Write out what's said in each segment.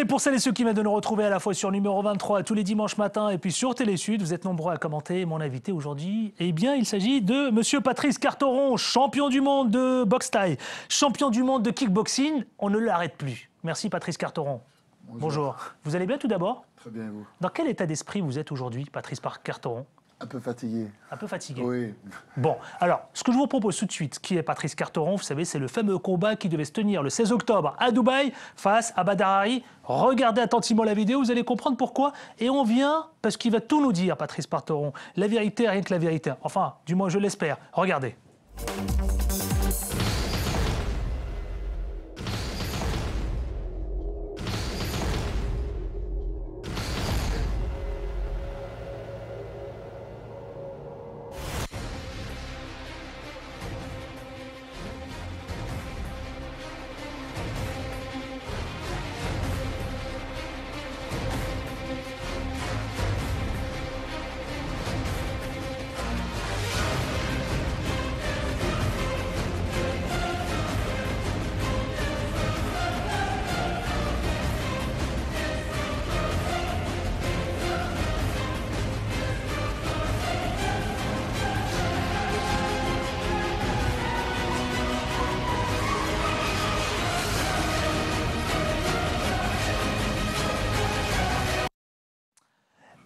Et pour celles et ceux qui viennent de nous retrouver à la fois sur numéro 23 tous les dimanches matins et puis sur Télé Sud, vous êtes nombreux à commenter. Mon invité aujourd'hui, eh bien, il s'agit de Monsieur Patrice Carteron, champion du monde de boxe thaï, champion du monde de kickboxing. On ne l'arrête plus. Merci Patrice Carteron. Bonjour. Vous allez bien tout d'abord? Très bien, et vous? Dans quel état d'esprit vous êtes aujourd'hui, Patrice Carteron? Un peu fatigué. Un peu fatigué. Oui. Bon, alors, ce que je vous propose tout de suite, qui est Patrice Carteron, vous savez, c'est le fameux combat qui devait se tenir le 16 octobre à Dubaï face à Badr Hari. Regardez attentivement la vidéo, vous allez comprendre pourquoi. Et on vient, parce qu'il va tout nous dire, Patrice Carteron. La vérité, rien que la vérité. Enfin, du moins, je l'espère. Regardez.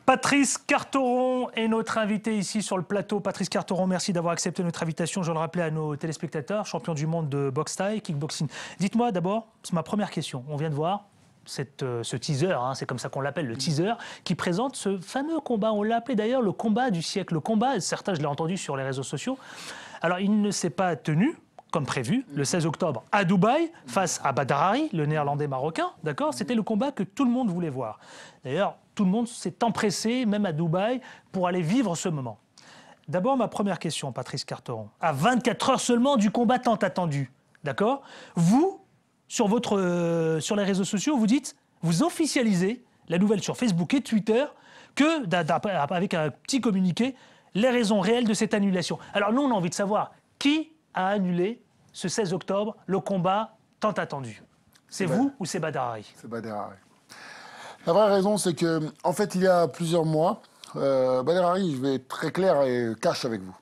Patrice Carteron est notre invité ici sur le plateau. Patrice Carteron, merci d'avoir accepté notre invitation. Je le rappelais à nos téléspectateurs, champion du monde de boxe thaï, kickboxing. Dites-moi d'abord, c'est ma première question. On vient de voir ce teaser, hein, c'est comme ça qu'on l'appelle, le teaser, qui présente ce fameux combat. On l'a appelé d'ailleurs le combat du siècle. Le combat, certains, je l'ai entendu sur les réseaux sociaux. Alors, il ne s'est pas tenu comme prévu, le 16 octobre à Dubaï, face à Badr Hari, le néerlandais marocain, d'accord? C'était le combat que tout le monde voulait voir. D'ailleurs, tout le monde s'est empressé, même à Dubaï, pour aller vivre ce moment. D'abord, ma première question, Patrice Carteron. À 24 heures seulement du combat tant attendu, d'accord? Vous, sur les réseaux sociaux, vous dites, vous officialisez la nouvelle sur Facebook et Twitter que, avec un petit communiqué, les raisons réelles de cette annulation. Alors nous, on a envie de savoir qui a annulé ce 16 octobre le combat tant attendu. C'est vous ou c'est Badr Hari? C'est Badr Hari. La vraie raison, c'est que, en fait, il y a plusieurs mois, Badr Hari, je vais être très clair et cash avec vous.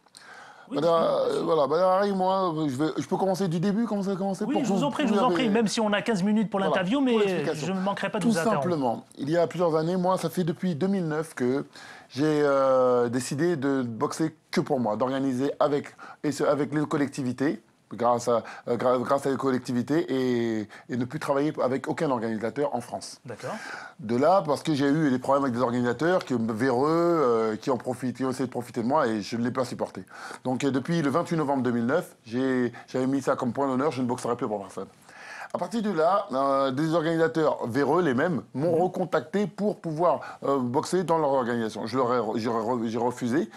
Oui, voilà, Badr Hari, moi, je peux commencer du début, comment ça a commencé? Oui, je vous en prie, même si on a 15 minutes pour l'interview, mais je ne manquerai pas de vous interrompre. Tout simplement, il y a plusieurs années, moi, ça fait depuis 2009 que j'ai décidé de boxer que pour moi, d'organiser avec les collectivités, grâce à les collectivités, et ne plus travailler avec aucun organisateur en France. D'accord. De là, parce que j'ai eu des problèmes avec des organisateurs véreux qui ont essayé de profiter de moi et je ne l'ai pas supporté. Donc depuis le 28 novembre 2009, j'avais mis ça comme point d'honneur, je ne boxerai plus pour personne. À partir de là, des organisateurs véreux, les mêmes, m'ont recontacté pour pouvoir boxer dans leur organisation. J'ai refusé.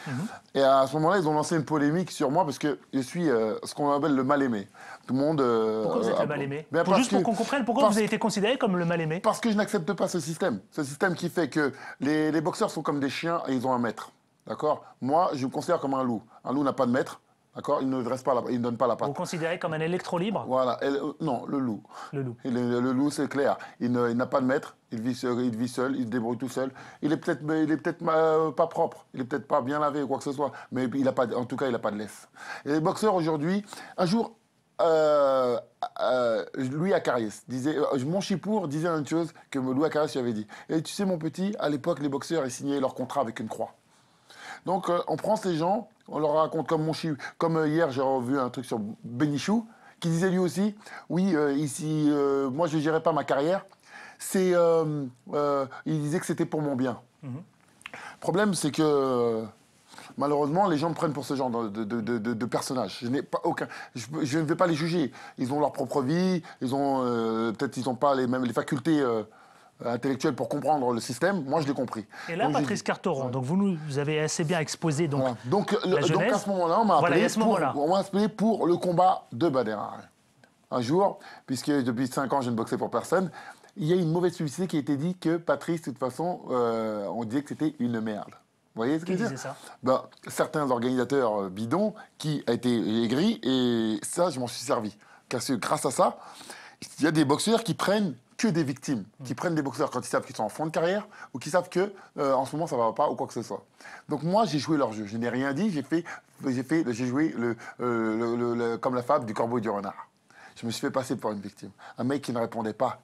Et à ce moment-là, ils ont lancé une polémique sur moi parce que je suis ce qu'on appelle le mal-aimé. Tout le monde... Pourquoi vous êtes le mal-aimé? Juste pour qu'on comprenne, pourquoi vous avez été considéré comme le mal-aimé? Parce que je n'accepte pas ce système. Ce système qui fait que les boxeurs sont comme des chiens et ils ont un maître. D'accord? Moi, je me considère comme un loup. Un loup n'a pas de maître. D'accord? Il ne donne pas la patte. Vous considérez comme un électro-libre? Voilà. Non, le loup. Le loup. Le loup, c'est clair. Il n'a pas de maître. Il vit seul, il se débrouille tout seul. Il est peut-être pas propre. Il est peut-être pas bien lavé ou quoi que ce soit. Mais en tout cas, il n'a pas de laisse. Et les boxeurs aujourd'hui, un jour, Louis Acariès disait, mon chipour disait une chose que Louis Acariès lui avait dit. Et tu sais, mon petit, à l'époque, les boxeurs, ils signaient leur contrat avec une croix. Donc, on prend ces gens, on leur raconte comme hier, j'ai revu un truc sur Bénichou, qui disait lui aussi, oui, ici, moi, je ne gérais pas ma carrière. Il disait que c'était pour mon bien. Le problème, c'est que, malheureusement, les gens me prennent pour ce genre de personnages. Je ne vais pas les juger. Ils ont leur propre vie, peut-être ils n'ont pas les facultés... intellectuel pour comprendre le système, moi je l'ai compris. Et là, donc, Patrice Carteron, donc vous avez assez bien exposé donc, voilà. donc à ce moment-là, on m'a appelé pour le combat de Badr Hari. Un jour, puisque depuis 5 ans je ne boxais pour personne, il y a une mauvaise publicité qui a été dit que Patrice, de toute façon, on disait que c'était une merde. Vous voyez ce que je veux dire? Ça certains organisateurs bidons qui a été aigris, et ça, je m'en suis servi. Parce que grâce à ça, il y a des boxeurs qui prennent que des victimes qui prennent des boxeurs quand ils savent qu'ils sont en fin de carrière ou qui savent que en ce moment ça va pas ou quoi que ce soit. Donc moi j'ai joué leur jeu, je n'ai rien dit, j'ai joué comme la fable du corbeau et du renard. Je me suis fait passer pour une victime, un mec qui ne répondait pas,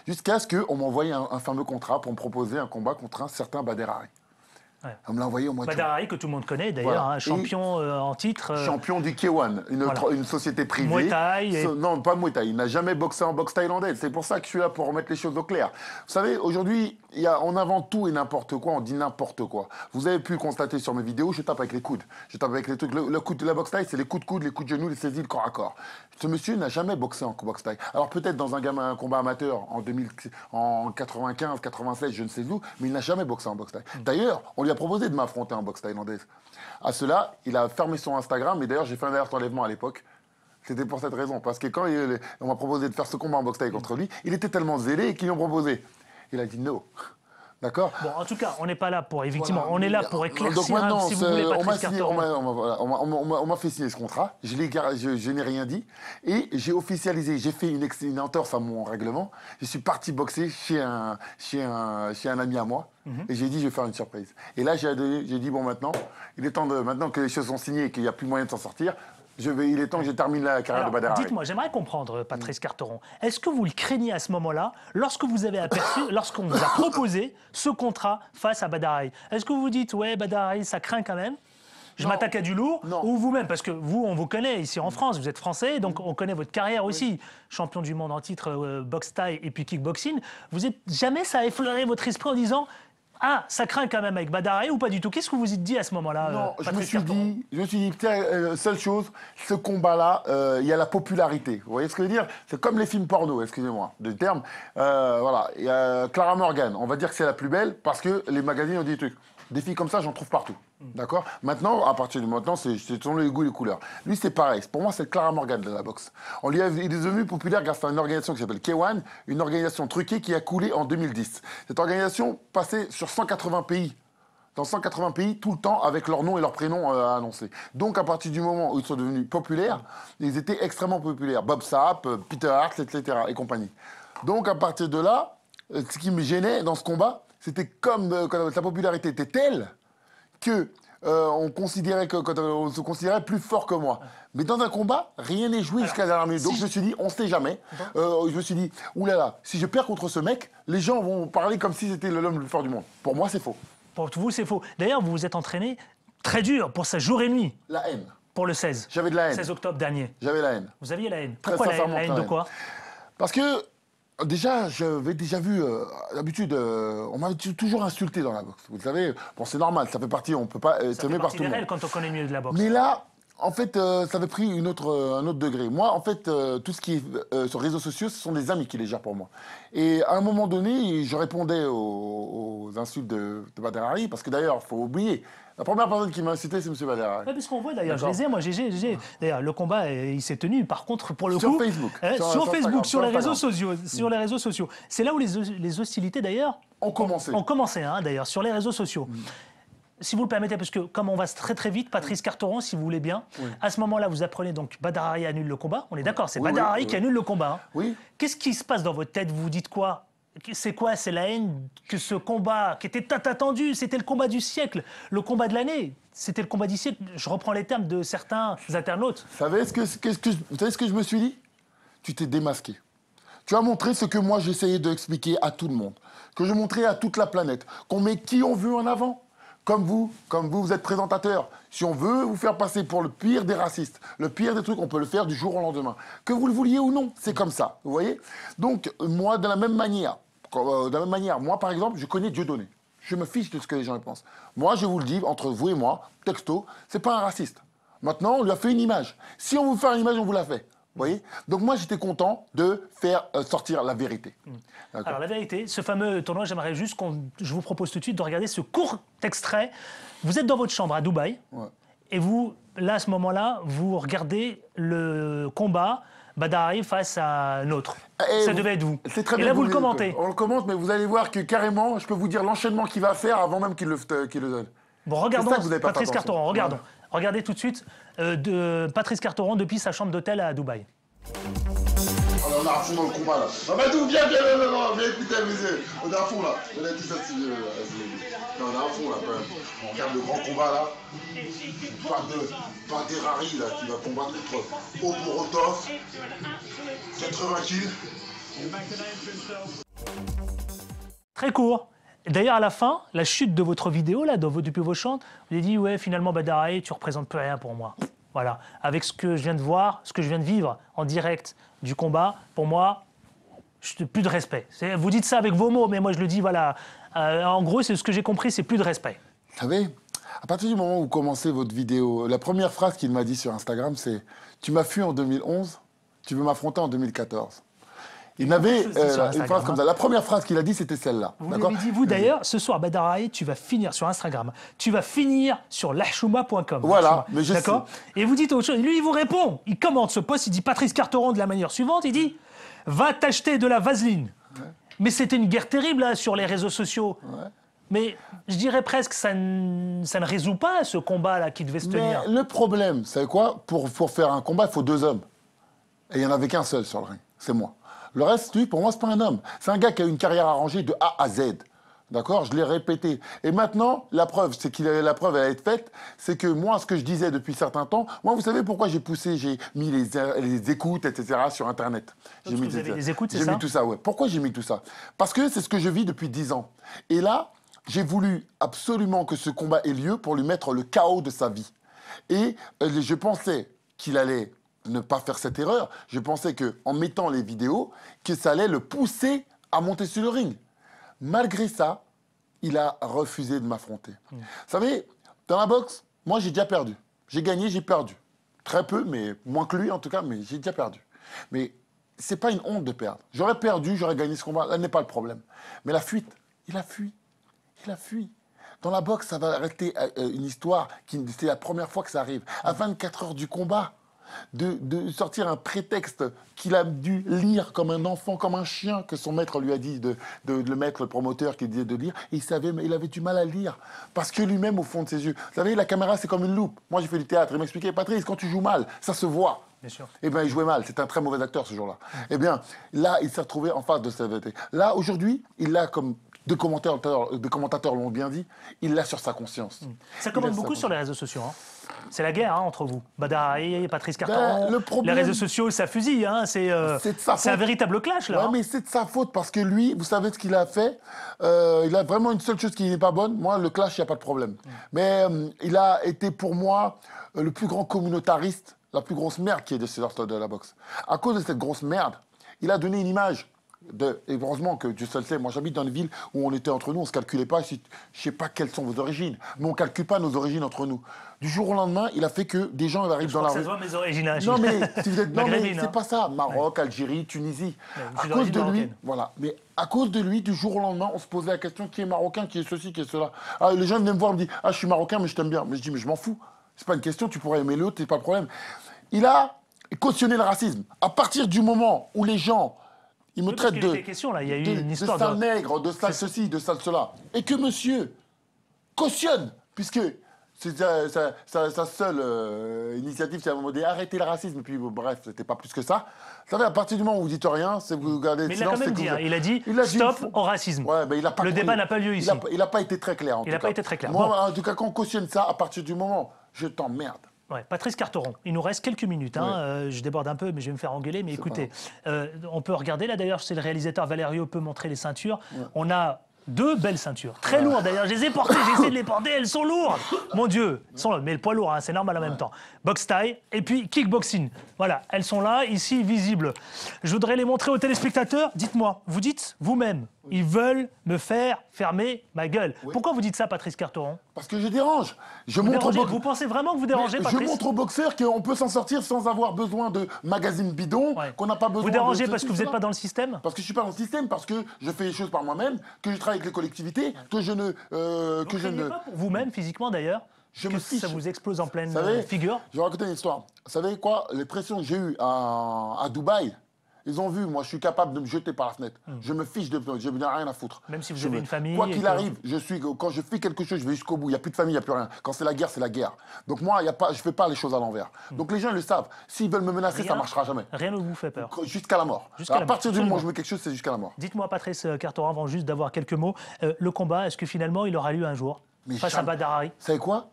jusqu'à ce qu'on m'envoie un fameux contrat pour me proposer un combat contre un certain Badr Hari. Ouais. On me l'a envoyé au mois de juin. Badr Hari, que tout le monde connaît d'ailleurs, Voilà. hein, champion en titre. Champion du K1, une société privée. Muay Thai. Non, pas Muay Thai. Il n'a jamais boxé en boxe thaïlandaise. C'est pour ça que je suis là pour remettre les choses au clair. Vous savez, aujourd'hui, on invente tout et n'importe quoi, on dit n'importe quoi. Vous avez pu le constater sur mes vidéos, je tape avec les coudes. Je tape avec les trucs. Le coup de la boxe thaï, c'est les coups de coude, les coups de genoux, les saisies, le corps à corps. Ce monsieur n'a jamais boxé en boxe thaï. Alors peut-être dans un combat amateur en 95, 96, je ne sais où, mais il n'a jamais boxé en boxe thaï. D'ailleurs, on lui a proposé de m'affronter en boxe thaïlandaise. À cela, il a fermé son Instagram, et d'ailleurs, j'ai fait un alerte enlèvement à l'époque. C'était pour cette raison, parce que quand on m'a proposé de faire ce combat en boxe thaï contre lui, il était tellement zélé qu'ils lui ont proposé. Il a dit non. D'accord. Bon, en tout cas, on n'est pas là pour, effectivement, on est là pour éclaircir, donc maintenant, si vous voulez, Patrice Carteron. On m'a fait signer ce contrat, je n'ai rien dit, et j'ai officialisé, j'ai fait une entorse à mon règlement, je suis parti boxer chez un ami à moi, et j'ai dit je vais faire une surprise. Et là, j'ai dit bon maintenant, il est temps maintenant que les choses sont signées et qu'il n'y a plus moyen de s'en sortir, il est temps que je termine la carrière de Badr Hari. Dites-moi, j'aimerais comprendre, Patrice Carteron, est-ce que vous le craignez à ce moment-là, lorsqu'on vous a proposé ce contrat face à Badr Hari? Est-ce que vous vous dites, ouais, Badr Hari, ça craint quand même? Je m'attaque à du lourd, ou vous-même, parce que vous, on vous connaît ici en France, vous êtes français, donc on connaît votre carrière aussi, champion du monde en titre boxe thaï et puis kickboxing. Jamais ça a effleuré votre esprit en disant, ah, ça craint quand même avec Badr Hari ou pas du tout? Qu'est-ce que vous vous dit à ce moment-là? Non, je me suis dit, seule chose, ce combat-là, il y a la popularité. Vous voyez ce que je veux dire? C'est comme les films porno, excusez-moi, de terme. Voilà, il y a Clara Morgan, on va dire que c'est la plus belle parce que les magazines ont dit des trucs. Des filles comme ça, j'en trouve partout. D'accord? Maintenant, à partir de maintenant, c'est selon les goûts et les couleurs. Lui, c'est pareil. Pour moi, c'est Clara Morgan de la boxe. Il est devenu populaire grâce à une organisation qui s'appelle K1, une organisation truquée qui a coulé en 2010. Cette organisation passait sur 180 pays. Dans 180 pays, tout le temps, avec leur nom et leur prénom annoncés. Donc, à partir du moment où ils sont devenus populaires, ils étaient extrêmement populaires. Bob Sapp, Peter Hart, etc. et compagnie. Donc, à partir de là, ce qui me gênait dans ce combat, c'était comme quand la popularité était telle que on se considérait plus fort que moi. Mais dans un combat, rien n'est joué jusqu'à la dernière minute. Donc je me suis dit, on ne sait jamais. Je me suis dit, oulala, si je perds contre ce mec, les gens vont parler comme si c'était l'homme le plus fort du monde. Pour moi, c'est faux. Pour vous, c'est faux. D'ailleurs, vous vous êtes entraîné très dur pour ça, jour et nuit. La haine. Pour le 16. J'avais de la haine. 16 octobre dernier. J'avais la haine. Vous aviez la haine. Pourquoi la haine? La haine de quoi? Parce que déjà, j'avais déjà vu, d'habitude, on m'avait toujours insulté dans la boxe. Vous le savez, bon, c'est normal, ça fait partie, on ne peut pas être aimé par tout le monde. Quand on connaît mieux de la boxe. Mais là, en fait, ça avait pris un autre degré. Moi, en fait, tout ce qui est sur les réseaux sociaux, ce sont des amis qui les gèrent pour moi. Et à un moment donné, je répondais aux insultes de Badr Hari, parce que d'ailleurs, il faut oublier, la première personne qui m'a insulté, c'est M. Badr Hari. Oui, parce qu'on voit d'ailleurs, je les ai, moi, d'ailleurs, le combat, il s'est tenu, par contre, pour le coup... Sur Facebook. Sur Facebook, sur les réseaux sociaux. C'est là où les hostilités, d'ailleurs... Ont commencé. Ont commencé, hein, d'ailleurs, sur les réseaux sociaux. Si vous le permettez, parce que comme on va très très vite, Patrice Carteron, si vous voulez bien, à ce moment-là, vous apprenez donc Badr Hari annule le combat. On est d'accord, c'est Badr Hari qui annule le combat. Hein. Oui. Qu'est-ce qui se passe dans votre tête? Vous vous dites quoi? C'est quoi? C'est la haine que ce combat, qui était tant attendu, c'était le combat du siècle, le combat de l'année. C'était le combat du siècle. Je reprends les termes de certains internautes. Vous savez ce que je me suis dit? Tu t'es démasqué. Tu as montré ce que moi j'essayais d'expliquer à tout le monde, que je montrais à toute la planète, qu'on met qui on veut en avant. Comme vous êtes présentateur. Si on veut vous faire passer pour le pire des racistes, le pire des trucs, on peut le faire du jour au lendemain. Que vous le vouliez ou non, c'est comme ça, vous voyez? Donc, moi, de la même manière, moi, par exemple, je connais Dieudonné. Je me fiche de ce que les gens pensent. Moi, je vous le dis, entre vous et moi, texto, c'est pas un raciste. Maintenant, on lui a fait une image. Si on veut faire une image, on vous la fait. Vous voyez? Donc moi, j'étais content de faire sortir la vérité. Alors la vérité, ce fameux tournoi, j'aimerais juste je vous propose tout de suite de regarder ce court extrait. Vous êtes dans votre chambre à Dubaï, et vous, là, à ce moment-là, vous regardez le combat Badr Hari face à un autre. Ça devait être vous. C'est très et bien. là, vous le commentez. On le commente, mais vous allez voir que carrément, je peux vous dire l'enchaînement qu'il va faire avant même qu'il le donne. Bon, regardons Patrice Carteron, regardons. Regardez tout de suite Patrice Carteron depuis sa chambre d'hôtel à Dubaï. Alors, On est à fond dans le combat là. Mamadou, viens, viens écouter la musique. On est à fond là. On a tout ça dessus. On est à fond là quand même. On regarde le grand combat là. Pas d'Errari là qui va combattre contre Oporotov. 80 kills. Très court. D'ailleurs, à la fin, la chute de votre vidéo, là, depuis vos chants, vous avez dit, ouais, finalement, Badr Hari, tu ne représentes plus rien pour moi. Voilà. Avec ce que je viens de voir, ce que je viens de vivre en direct du combat, pour moi, plus de respect. Vous dites ça avec vos mots, mais moi, je le dis, voilà. En gros, c'est ce que j'ai compris, c'est plus de respect. Vous savez, à partir du moment où vous commencez votre vidéo, la première phrase qu'il m'a dit sur Instagram, c'est « Tu m'as fui en 2011, tu veux m'affronter en 2014 ». Il avait une phrase comme ça. La première phrase qu'il a dit, c'était celle-là. Vous l'avez dit, vous d'ailleurs, ce soir, Badr Hari, tu vas finir sur Instagram. Tu vas finir sur lahchouma.com. Voilà, mais je sais. D'accord. Et vous dites autre chose. Lui, il vous répond. Il commente ce post. Il dit Patrice Carteron de la manière suivante. Il dit va t'acheter de la vaseline. Ouais. Mais c'était une guerre terrible là, sur les réseaux sociaux. Ouais. Mais je dirais presque que ça ne résout pas ce combat-là qui devait se tenir. Le problème, c'est quoi? Pour faire un combat, il faut 2 hommes. Et il n'y en avait qu'un seul sur le ring. C'est moi. Le reste, lui, pour moi, c'est pas un homme. C'est un gars qui a une carrière arrangée de A à Z. D'accord? Je l'ai répété. Et maintenant, la preuve, c'est qu'il la preuve, elle est faite, c'est que moi, ce que je disais depuis certains temps, moi, vous savez pourquoi j'ai poussé, j'ai mis les écoutes, etc. sur Internet. J'ai mis les écoutes, c'est ça? J'ai mis tout ça, ouais. Pourquoi j'ai mis tout ça? Parce que c'est ce que je vis depuis 10 ans. Et là, j'ai voulu absolument que ce combat ait lieu pour lui mettre le chaos de sa vie. Et je pensais qu'il allait ne pas faire cette erreur. Je pensais qu'en mettant les vidéos, que ça allait le pousser à monter sur le ring. Malgré ça, il a refusé de m'affronter. Vous savez, dans la boxe, moi j'ai déjà perdu. J'ai gagné, j'ai perdu. Très peu, mais moins que lui en tout cas, mais j'ai déjà perdu. Mais c'est pas une honte de perdre. J'aurais perdu, j'aurais gagné ce combat, là n'est pas le problème. Mais la fuite, il a fui. Il a fui. Dans la boxe, ça va arrêter une histoire, c'est la première fois que ça arrive. À 24 heures du combat, de sortir un prétexte qu'il a dû lire comme un enfant, comme un chien, que son maître lui a dit de le mettre, le promoteur qui disait de lire, et il savait, mais il avait du mal à lire, parce que lui-même, au fond de ses yeux, vous savez, la caméra, c'est comme une loupe. Moi, j'ai fait du théâtre, il m'expliquait, Patrice, quand tu joues mal, ça se voit. Bien sûr. Eh bien, il jouait mal, c'est un très mauvais acteur, ce jour-là. Eh bien, là, il s'est retrouvé en face de sa vérité. Là, aujourd'hui, il l'a comme... Des commentateurs l'ont bien dit, il l'a sur sa conscience. Ça commente beaucoup sur les réseaux sociaux. Hein. C'est la guerre entre vous. Badr Hari et Patrice Carteron. Les réseaux sociaux, ça fusille. Hein. C'est un véritable clash, là. Ouais, mais c'est de sa faute, parce que lui, vous savez ce qu'il a fait? Il a vraiment une seule chose qui n'est pas bonne. Moi, le clash, il n'y a pas de problème. Mais il a été, pour moi, le plus grand communautariste, la plus grosse merde qui est de la boxe. À cause de cette grosse merde, il a donné une image. Et heureusement que Dieu seul sait, moi j'habite dans une ville où on était entre nous, on ne se calculait pas, je ne sais pas quelles sont vos origines, mais on ne calcule pas nos origines entre nous. Du jour au lendemain, il a fait que des gens arrivent dans la rue. Ça se voit mes origines. Hein, non mais, si vous êtes... non, mais c'est pas ça, Maroc, Algérie, Tunisie. À cause de lui, voilà. Mais à cause de lui, du jour au lendemain, on se posait la question qui est marocain, qui est ceci, qui est cela. Ah, les gens venaient me voir, me disent ah je suis marocain mais je t'aime bien. Mais je dis mais je m'en fous, c'est pas une question, tu pourrais aimer l'autre, c'est pas le problème. Il a cautionné le racisme. À partir du moment où les gens il me traite de sale nègre, de sale ceci, de sale cela. Et que monsieur cautionne, puisque c'est sa seule initiative, c'est à un moment donné, arrêter le racisme. Et puis bref, c'était pas plus que ça. Vous savez, à partir du moment où vous dites rien, c'est vous gardez le silence. Mais il a quand même dit, il a dit stop au racisme. Ouais, mais le débat n'a pas lieu ici. Il n'a pas été très clair, en tout cas. Il n'a pas été très clair. Moi, en tout cas, quand on cautionne ça, à partir du moment, je t'emmerde. Ouais, Patrice Carteron, il nous reste quelques minutes. Hein. Je déborde un peu, mais je vais me faire engueuler. Mais écoutez, on peut regarder là d'ailleurs, c'est le réalisateur Valerio peut montrer les ceintures. Ouais. On a 2 belles ceintures, très lourdes d'ailleurs. Je les ai portées, j'ai essayé de les porter, elles sont lourdes. Mon Dieu, elles sont lourdes, mais le poids lourd, hein, c'est normal en même temps. Box taille et puis kickboxing. Voilà, elles sont là, ici, visibles. Je voudrais les montrer aux téléspectateurs. Dites-moi, vous dites vous-même, ils veulent me faire fermer ma gueule. Oui. Pourquoi vous dites ça, Patrice Carteron? Parce que je dérange. Vous pensez vraiment que vous dérangez, Patrice? Je montre aux boxeurs qu'on peut s'en sortir sans avoir besoin de magazines bidons, qu'on n'a pas besoin de... Vous dérangez parce que vous n'êtes pas dans le système? Parce que je ne suis pas dans le système, parce que je fais les choses par moi-même, que je travaille avec les collectivités, que je ne... pas pour vous-même, physiquement d'ailleurs, que ça vous explose en pleine figure? Je vais raconter une histoire. Vous savez quoi? Les pressions que j'ai eues à Dubaï, Ils ont vu, moi, je suis capable de me jeter par la fenêtre. Je me fiche de... Je n'ai rien à foutre. Même si vous avez une famille. Quoi qu'il arrive, quand je fais quelque chose, je vais jusqu'au bout. Il n'y a plus de famille, il n'y a plus rien. Quand c'est la guerre, c'est la guerre. Donc moi, je ne fais pas les choses à l'envers. Donc les gens, ils le savent. S'ils veulent me menacer, ça ne marchera jamais. Rien ne vous fait peur. Jusqu'à la mort. À partir du moment où je mets quelque chose, c'est jusqu'à la mort. Dites-moi, Patrice Carteron, avant juste d'avoir quelques mots, le combat, est-ce que finalement, il aura lieu un jour face à Badr Hari? Vous savez quoi?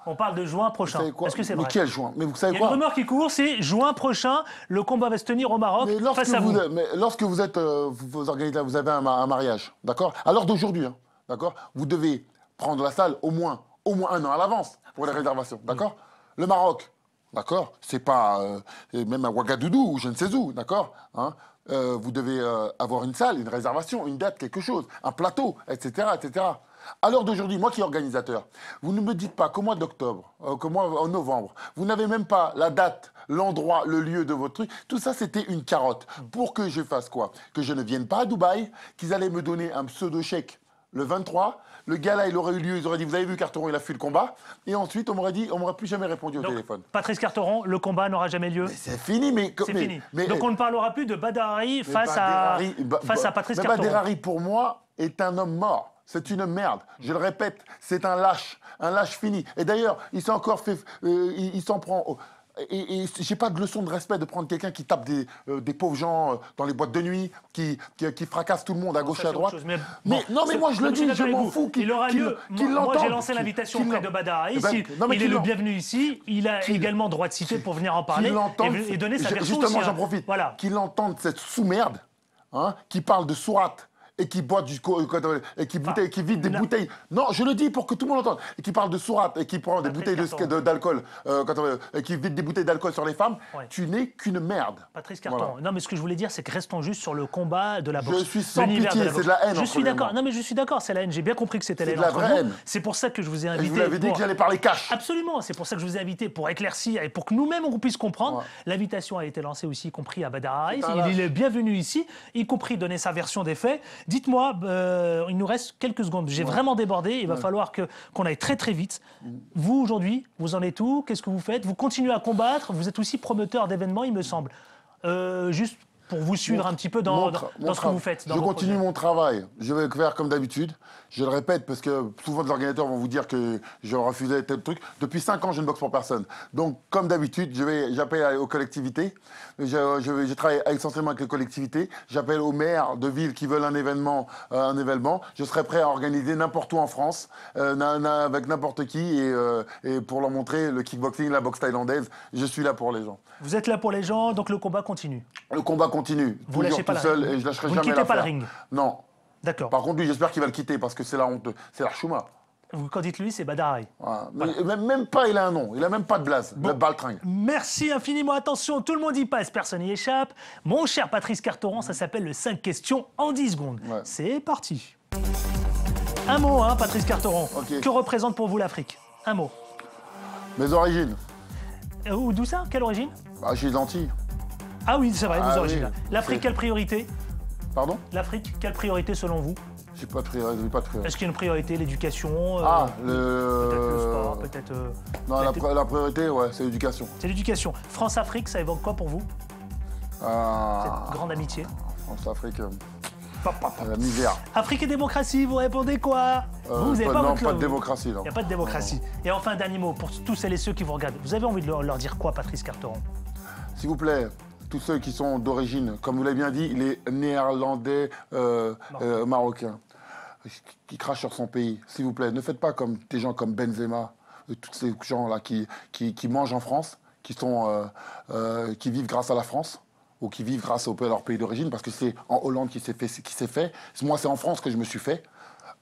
On parle de juin prochain. Est-ce que c'est vrai? Mais quel juin? Mais vous savez quoi? Il y quoi? a une rumeur qui court, c'est juin prochain, le combat va se tenir au Maroc face à vous. Mais lorsque vous êtes, vous avez un mariage, d'accord? À l'heure d'aujourd'hui, hein, d'accord? Vous devez prendre la salle au moins 1 an à l'avance pour les réservations, d'accord? Le Maroc, d'accord? C'est pas même à Ouagadougou ou je ne sais où, d'accord? Hein, vous devez avoir une salle, une réservation, une date, quelque chose, un plateau, etc., etc. À l'heure d'aujourd'hui, moi qui suis organisateur, vous ne me dites pas qu'au mois d'octobre, qu'au mois en novembre, vous n'avez même pas la date, l'endroit, le lieu de votre truc. Tout ça, c'était une carotte. Pour que je fasse quoi? Que je ne vienne pas à Dubaï, qu'ils allaient me donner un pseudo-chèque le 23. Le gars là, il aurait eu lieu, ils auraient dit, vous avez vu Carteron, il a fui le combat. Et ensuite, on m'aurait plus jamais répondu au téléphone. Patrice Carteron, le combat n'aura jamais lieu. C'est fini, mais... C'est fini. Donc on ne parlera plus de Badr Hari face à Patrice Carteron. Badr Hari, pour moi, est un homme mort. C'est une merde. Je le répète, c'est un lâche fini. Et d'ailleurs, il s'est encore fait... il s'en prend... Et j'ai pas de leçon de respect de prendre quelqu'un qui tape des pauvres gens dans les boîtes de nuit, qui fracasse tout le monde à gauche et à droite. Mais moi je le dis, je m'en fous qu'il aura lieu. Moi j'ai lancé l'invitation auprès de Badr Hari. Il est le bienvenu ici. Il a également droit de cité pour venir en parler et donner sa version. Justement, j'en profite. Voilà. Qu'il entende cette sous-merde, hein, qui parle de sourate et qui boit et qui vide des bouteilles. Non, je le dis pour que tout le monde entende. Et qui parle de sourate et qui prend des bouteilles d'alcool, et qui vide des bouteilles d'alcool sur les femmes. Ouais. Tu n'es qu'une merde. Patrice Carteron. Voilà. Non, mais ce que je voulais dire, c'est que restons juste sur le combat de la boxe. Je suis sans pitié, c'est de la haine. Je suis d'accord. Non, mais je suis d'accord, c'est la haine. J'ai bien compris que c'était la haine. C'est de la vraie haine. C'est pour ça que je vous ai invité. Et je vous l'avais dit que j'allais parler cash. Absolument. C'est pour ça que je vous ai invité pour éclaircir et pour que nous-mêmes on puisse comprendre. Ouais. L'invitation a été lancée aussi, y compris à Badr Hari. Il est bienvenu ici, y compris donner sa version des faits. Dites-moi. Il nous reste quelques secondes. J'ai vraiment débordé. Il va falloir qu'on aille très très vite. Vous, aujourd'hui, vous en êtes où? Qu'est-ce que vous faites? Vous continuez à combattre. Vous êtes aussi promoteur d'événements, il me semble. Juste pour vous suivre un petit peu dans ce que vous faites. Je continue mon travail. Je vais faire comme d'habitude. Je le répète parce que souvent les organisateurs vont vous dire que je refusais tel truc. Depuis 5 ans, je ne boxe pour personne. Donc, comme d'habitude, j'appelle aux collectivités. Je travaille essentiellement avec les collectivités. J'appelle aux maires de villes qui veulent un événement. Je serai prêt à organiser n'importe où en France, avec n'importe qui, et pour leur montrer le kickboxing, la boxe thaïlandaise. Je suis là pour les gens. Vous êtes là pour les gens, donc le combat continue. Le combat continue. Vous lâchez pas seul et je lâcherai jamais l'affaire. Vous ne quittez pas le ring? Non. D'accord. Par contre, lui, j'espère qu'il va le quitter parce que c'est la honte. C'est la chouma. Quand dites lui, c'est Badr Hari. Voilà. Même pas, il a un nom. Il a même pas de blase. Bon. Le baltringue. Merci infiniment. Attention, tout le monde y passe, personne n'y échappe. Mon cher Patrice Carteron, ça s'appelle le 5 questions en 10 secondes. Ouais. C'est parti. Un mot, hein, Patrice Carteron. Okay. Que représente pour vous l'Afrique? Un mot. Mes origines. D'où ça? Quelle origine? Je suis des Antilles. Ah oui, c'est vrai, vos origines. Oui, l'Afrique, quelle priorité? Pardon? L'Afrique, quelle priorité selon vous? J'ai pas de priorité. Est-ce qu'il y a une priorité, l'éducation? Peut-être le sport, peut-être... Non, la priorité, ouais, c'est l'éducation. C'est l'éducation. France-Afrique, ça évoque quoi pour vous? Cette grande amitié. France-Afrique... la misère. Afrique et démocratie, vous répondez quoi? Vous n'avez pas non, pas de démocratie. Il n'y a pas de démocratie. Et enfin, dernier mot, pour tous celles et ceux qui vous regardent, vous avez envie de leur dire quoi, Patrice Carteron? S'il vous plaît, tous ceux qui sont d'origine, comme vous l'avez bien dit, les Néerlandais, Marocains, qui crachent sur son pays, s'il vous plaît, ne faites pas comme des gens comme Benzema, tous ces gens-là qui mangent en France, qui vivent grâce à la France, ou qui vivent grâce à leur pays d'origine, parce que c'est en Hollande qui s'est fait. Moi, c'est en France que je me suis fait.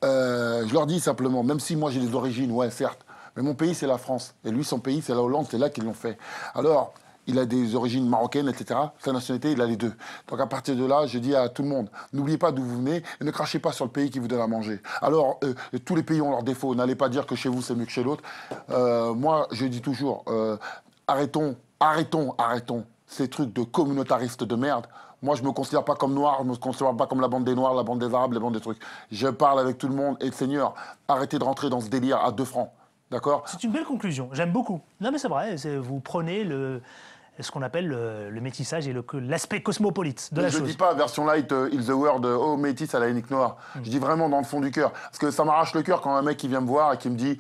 Je leur dis simplement, même si moi j'ai des origines, ouais, certes, mais mon pays, c'est la France. Et lui, son pays, c'est la Hollande, c'est là qu'ils l'ont fait. Alors, il a des origines marocaines, etc. Sa nationalité, il a les deux. Donc à partir de là, je dis à tout le monde, n'oubliez pas d'où vous venez et ne crachez pas sur le pays qui vous donne à manger. Alors, tous les pays ont leurs défauts. N'allez pas dire que chez vous, c'est mieux que chez l'autre. Moi, je dis toujours, arrêtons ces trucs de communautaristes de merde. Moi, je ne me considère pas comme noir, je ne me considère pas comme la bande des Noirs, la bande des Arabes, la bande des trucs. Je parle avec tout le monde et Seigneur, arrêtez de rentrer dans ce délire à 2 francs. D'accord? C'est une belle conclusion, j'aime beaucoup. Non mais c'est vrai, vous prenez ce qu'on appelle le métissage et l'aspect cosmopolite de la Je chose. dis pas version light, il the word, oh métis à la Yannick Noah. Je dis vraiment dans le fond du cœur. Parce que ça m'arrache le cœur quand un mec qui vient me voir et qui me dit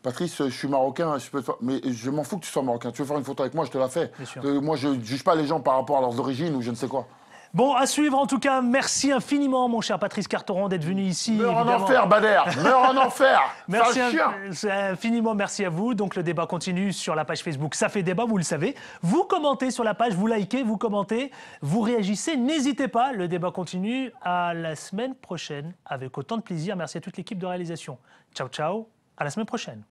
Patrice, je suis marocain, mais je m'en fous que tu sois marocain. Tu veux faire une photo avec moi, je te la fais. Moi, je ne juge pas les gens par rapport à leurs origines ou je ne sais quoi. Bon, à suivre en tout cas. Merci infiniment, mon cher Patrice Carteron, d'être venu ici. Meurs en enfer, Bader. Meurs en enfer. Merci infiniment, merci à vous. Donc le débat continue sur la page Facebook. Ça fait débat, vous le savez. Vous commentez sur la page, vous likez, vous commentez, vous réagissez. N'hésitez pas, le débat continue. À la semaine prochaine avec autant de plaisir. Merci à toute l'équipe de réalisation. Ciao, ciao. À la semaine prochaine.